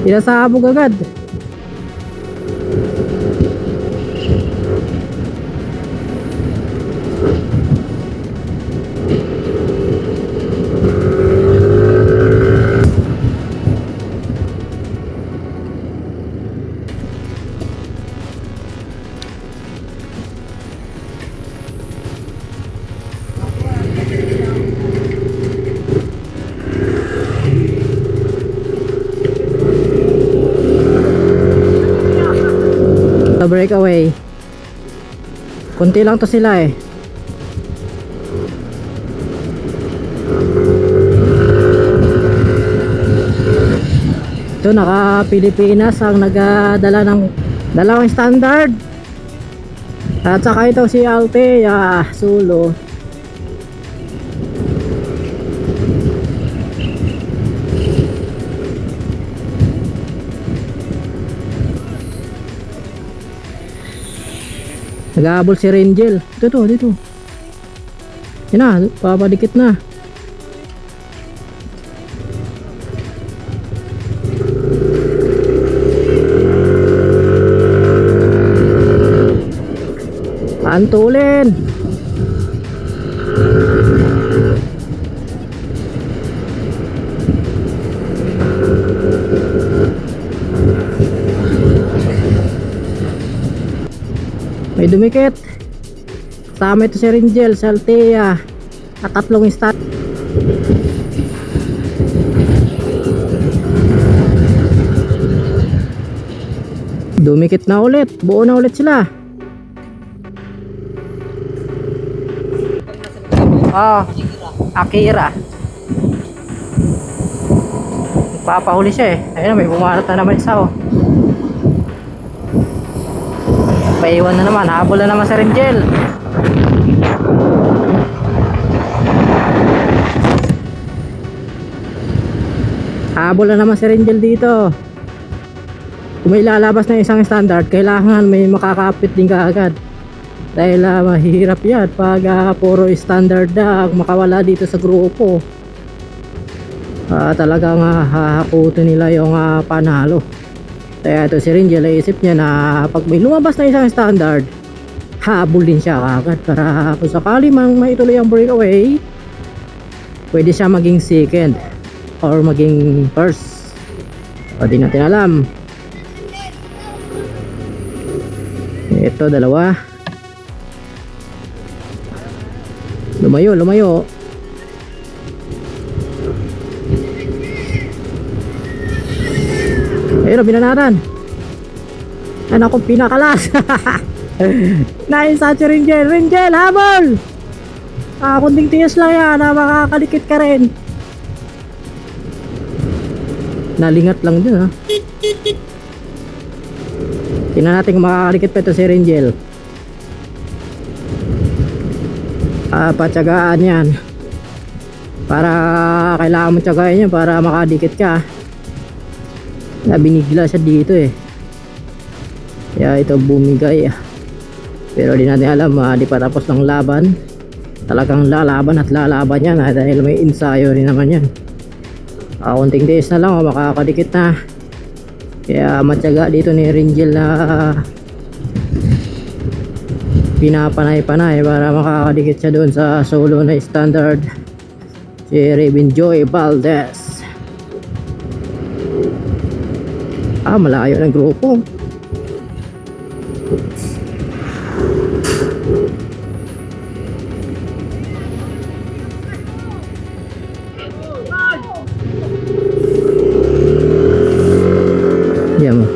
Pinasabog agad. Sa breakaway. Kunti lang to sila eh. Ito naka Pilipinas ang nagadala ng dalawang standard. At saka ito si Althea Solo. Nag-aabol si Rangel. Dito. Yan na, papadikit na. Antulin. May dumikit. Kasama ito si Rangel, si Althea at tatlong stat. Dumikit na ulit. Buo na ulit sila. Akira. Papahuli siya eh. Ayun, may bumarot na naman isa oh. Paiwan na naman, habol na naman si Rangel. Habol na naman si Rangel dito. Kung may lalabas na isang standard, kailangan may makakapit din kaagad. Dahil mahirap yan pag puro standard na makawala dito sa grupo. Talagang hahakutin nila yung panalo. Kaya ito si Rangel, naisip niya na pag may lumabas na isang standard, habol din siya agad para kung sakali mang maituloy ang breakaway, pwede siya maging second or maging first. O di natin alam. Ito dalawa. Lumayo. Ayun, binanatan. Ano akong pinakalas. Nainsa si Rangel, habol. Kunting tiis lang yan, makakalikit ka rin. Nalingat lang dun ha. Tingnan natin kung makakalikit pa ito si Rangel. Patsagaan yan. Para kailangan mo tsagain yan para makadikit ka. Binigla siya dito eh. Kaya ito bumigay. Pero di natin alam, di pa tapos ng laban. Talagang lalaban at lalaban yan dahil may ensayo rin naman yan. Kunting days na lang makakadikit na. Kaya matyaga dito ni Rangel na pinapanay-panay para makakadikit siya doon sa solo na standard, si Raven Joy Valdez. Malayo ng grupo. Yan mo.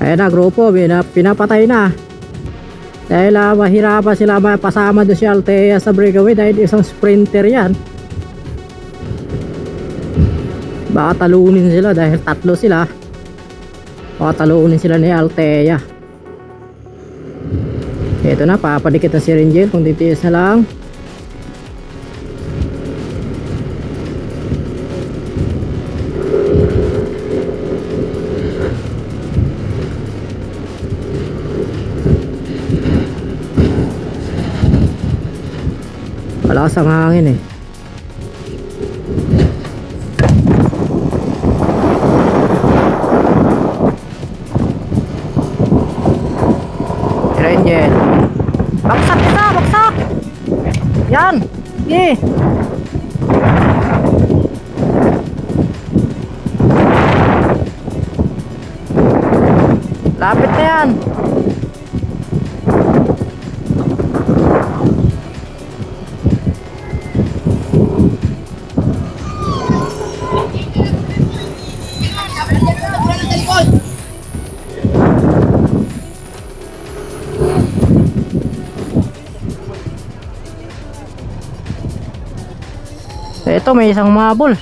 Ayan na, grupo pinapatay na. Dahil mahirapan sila pasama doon si Althea sa breakaway dahil isang sprinter yan. Baka talunin sila dahil tatlo sila. Baka talunin sila ni Althea. Ito na, papadikit na si Rangel kung titiis na lang. Malakas ang hangin eh. Angel. Baksak isa, baksak! Yan! Sige! Lapit na yan! Ito may isang mabol.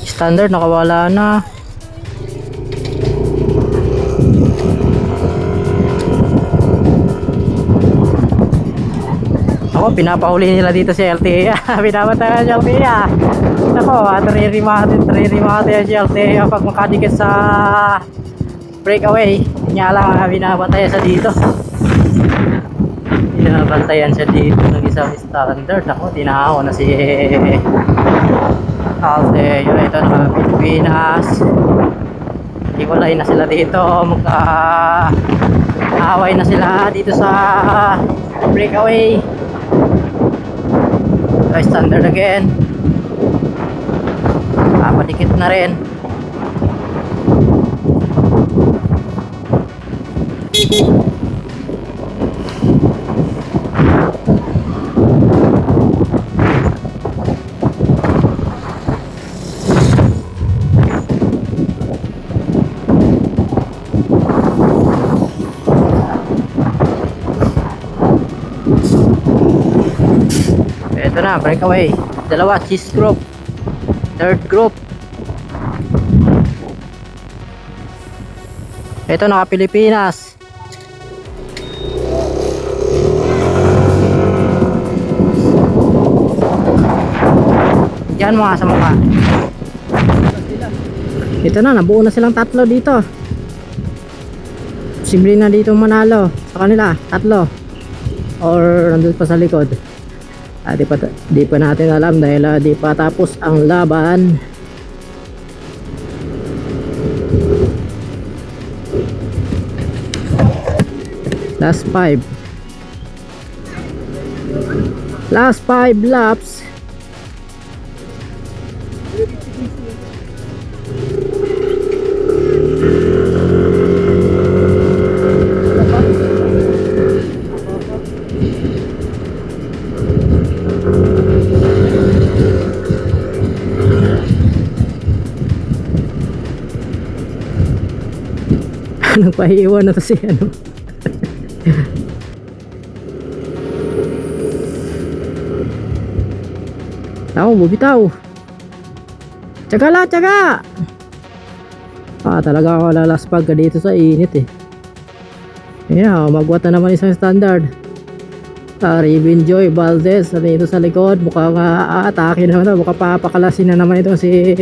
Standard nakawala na. Ako pinapahuli nila dito si LTA. Pinapatayan si LTA. Ako naririmate si LTA pag makadikit sa breakaway. Kanya lang binabatayan sa dito. Binabantayan siya dito ng isang standard. Ako, tinahaw na si Alteo. Ito na Pilipinas. Iwalay na sila dito. Magka-away na sila dito sa breakaway. Ito standard again. Papadikit na rin. Ito na, breakaway. Dalawa, cheese group. Third group. Ito naka Pilipinas. Diyan mga sa mukha. Ito na, nabuo na silang tatlo dito. Simple na dito manalo sa kanila, tatlo. Or nandun pa sa likod. Di pa natin alam dahil di pa tapos ang laban. Last 5 laps. Nagpahiwan na to si ano. Tao, bubitaw. Tsaga la, tsaga. Talaga ako lalaspag ka dito sa init eh. Ayan, magwat na naman isang standard. Raven Joy Valdez dito sa likod. Mukhang aatake na naman. Mukhang papakalasin na naman ito si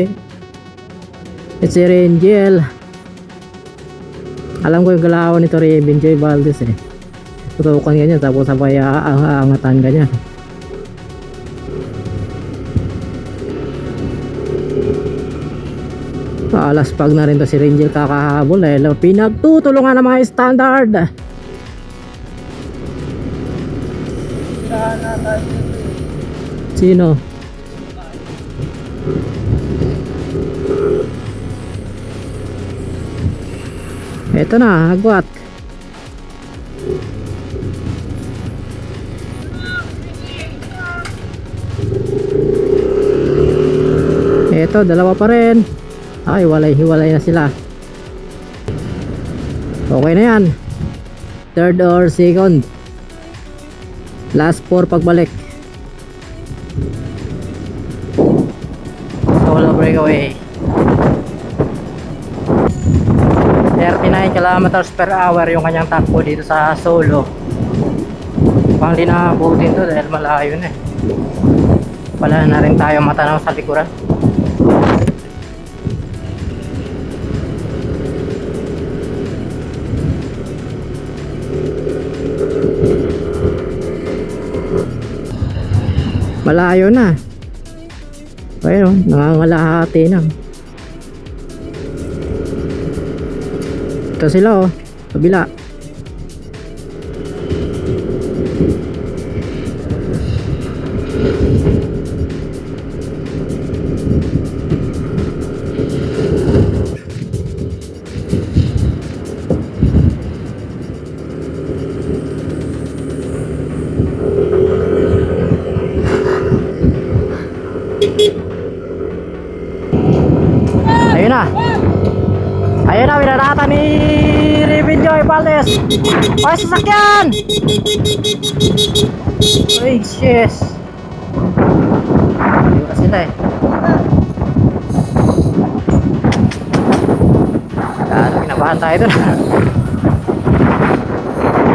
Rangel. Alam ko yung galawan nito Raven Joy Valdez eh. Tutukan ganyan tapos sabay aangatan ganyan. Alas pag na rin to si Rangel kakahabol eh. Pinagtutulungan ng mga standard. Sino? Ito na, agwat. Ito, dalawa pa rin. Ay, hiwalay na sila. Okay na yan. Third or second. Last 4 pagbalik. Solo breakaway. 39 kilometers per hour yung kanyang takbo dito sa solo. Pang di nakabutin to dahil malayo na eh. Wala na rin tayo matanaw sa likuran. Malayo na. Ayun, nangangalahati na. Ito sila oh, kabila. Ayun na. Ayun na, winarata ni Revin Joy Valdez. Ay, sasakyan! Ay, yes. Ayun ka sila eh. Kinabahan tayo doon.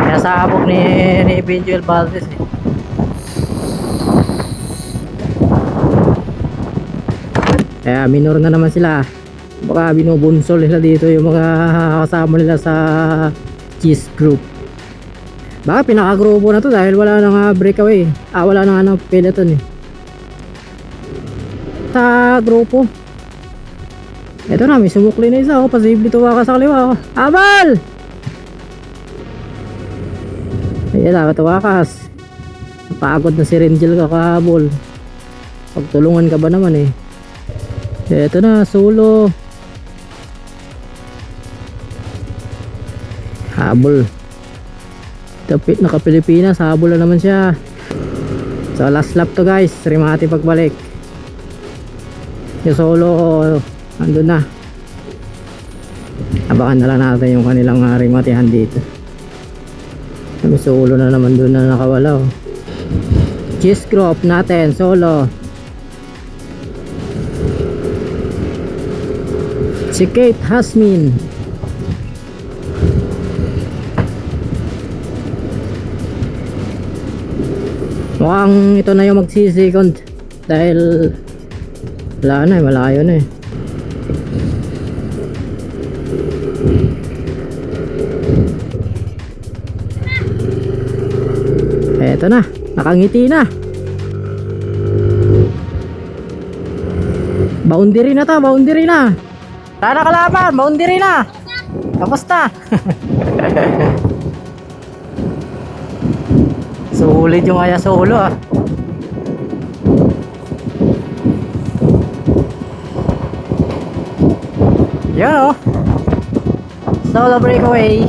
Pinasabog ni Revin Joy Valdez eh. Kaya minor na naman sila. Baka binubunsol nila dito yung mga kasama nila sa cheese group. Baka pinaka-grupo na to dahil wala nang breakaway. Wala nang peloton eh. Sa grupo. Ito na, may sumukli na isa. Posible tuwa ka sa kaliwa. Abal! Ayan na, katawakas. Napagod na si Rangel kakahabol. Pagtulungan ka ba naman eh. Ito na, solo. Habol. Tapit naka Pilipinas, habol na naman siya. So last lap to guys, rimati pagbalik. Yung solo, andun na. Abangan na lang natin yung kanilang rimatihan dito. May solo na naman dun na nakawala oh. Cheese group natin, solo. Si Kate Hasmin. Mukhang ito na yung magsi-second dahil wala na eh, malayo na eh. Eto na, nakangiti na. Boundary na to, boundary na. Tara kalaban, boundary na. Tapos na. Sulit yung Aya solo ah. Yan oh. Solo breakaway.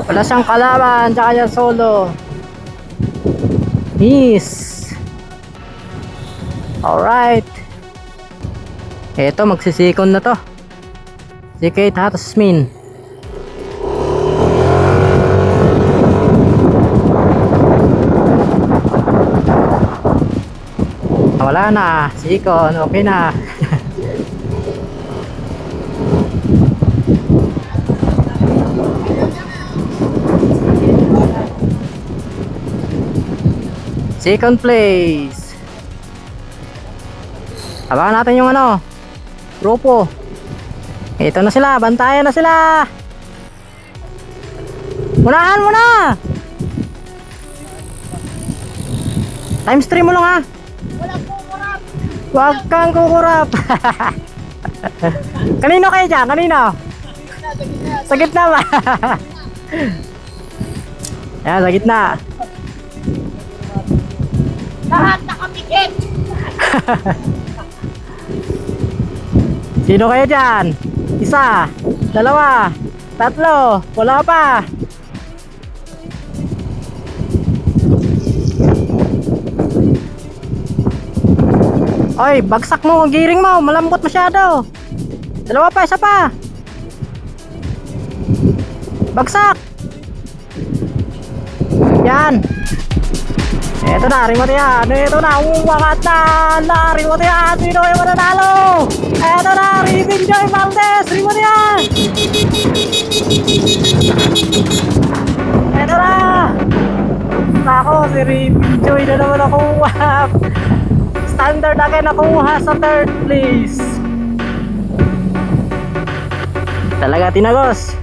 Wala siyang kalaban, tsaka yan solo. Miss. Alright. Eto, magsisikon na to. Si Kate Hasmin. Wala na. Sikon, okay na. Second place. Abangan natin yung grupo. Ito na sila, bantayan na sila. Unahan mo na. Times 3 mo lang ha. Walang kukurap. Huwag kang kukurap. Kanino kayo dyan? Kanino? Sa gitna ba? Ayan, sa gitna. Lahat nakapikit. Sino kayo dyan? Isa, dalawa, tatlo, wala pa. Oy, bagsak mo, giring mo, malambot masyado. Dalawa pa, isa pa. Bagsak. Yan. Eto na, remote yan. Eto na, umangat na. Remote yan. Sino yung mananalo? Eto na, Revin Joy Valdez. Remote yan. Eto na. Nako, si Revin Joy na naman nakuha. Standard na kayo nakuha sa third place. Talaga tinagos.